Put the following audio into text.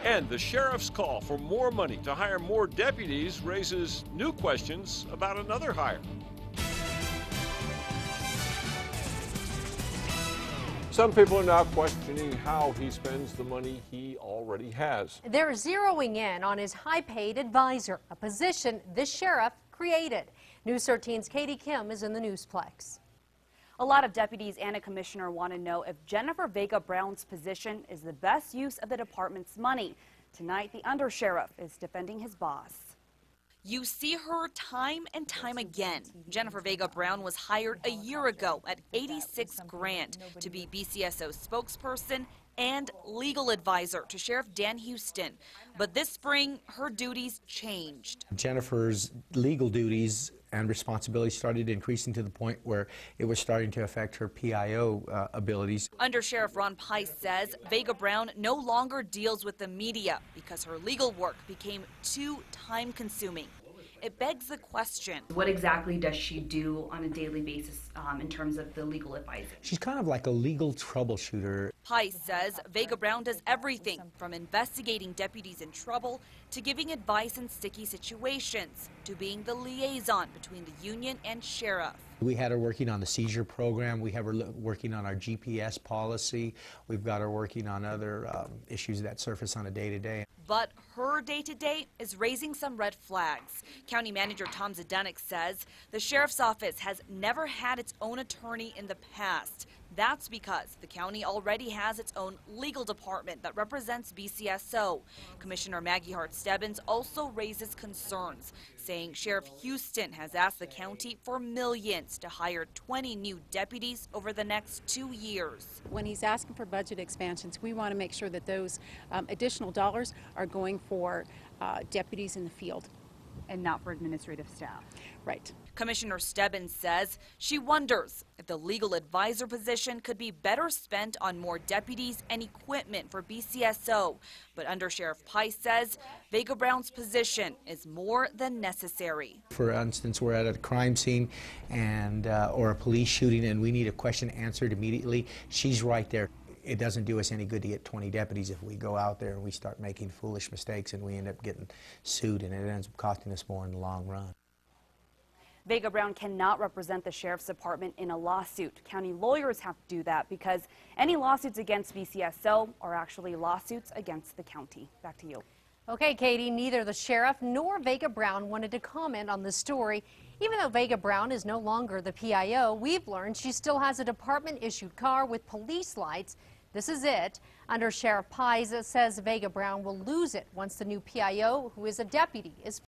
And the sheriff's call for more money to hire more deputies raises new questions about another hire. Some people are now questioning how he spends the money he already has. They're zeroing in on his high-paid advisor, a position this sheriff created. News 13's Katie Kim is in the Newsplex. A lot of deputies and a commissioner want to know if Jennifer Vega Brown's position is the best use of the department's money. Tonight, the undersheriff is defending his boss. You see her time and time again. Jennifer Vega Brown was hired a year ago at $86 grand to be BCSO spokesperson and legal advisor to Sheriff Dan Houston. But this spring, her duties changed. Jennifer's legal duties and responsibilities started increasing to the point where it was starting to affect her PIO abilities. Under Sheriff Ron Pice says Vega Brown no longer deals with the media because her legal work became too time-consuming. It begs the question. What exactly does she do on a daily basis in terms of the legal advising? She's kind of like a legal troubleshooter. Pice says Vega Brown does everything from investigating deputies in trouble to giving advice in sticky situations to being the liaison between the union and sheriff. We had her working on the seizure program. We have her working on our GPS policy. We've got her working on other issues that surface on a day-to-day. But her day-to-day is raising some red flags. County Manager Tom Zdenek says the sheriff's office has never had its own attorney in the past. That's because the county already has its own legal department that represents BCSO. Commissioner Maggie Hart-Stebbins also raises concerns, saying Sheriff Houston has asked the county for millions to hire 20 new deputies over the next 2 years. When he's asking for budget expansions, we want to make sure that those additional dollars are going for deputies in the field. And not for administrative staff. Right. Commissioner Stebbins says she wonders if the legal advisor position could be better spent on more deputies and equipment for BCSO. But Under Sheriff Pice says Vega Brown's position is more than necessary. For instance, we're at a crime scene and or a police shooting and we need a question answered immediately. She's right there. It doesn't do us any good to get 20 deputies if we go out there and we start making foolish mistakes and we end up getting sued and it ends up costing us more in the long run. Vega Brown cannot represent the sheriff's department in a lawsuit. County lawyers have to do that because any lawsuits against BCSO are actually lawsuits against the county. Back to you. Okay, Katie, neither the sheriff nor Vega Brown wanted to comment on the story. Even though Vega Brown is no longer the PIO, we've learned she still has a department-issued car with police lights. This is it. Under Sheriff Pice says Vega Brown will lose it once the new PIO, who is a deputy, is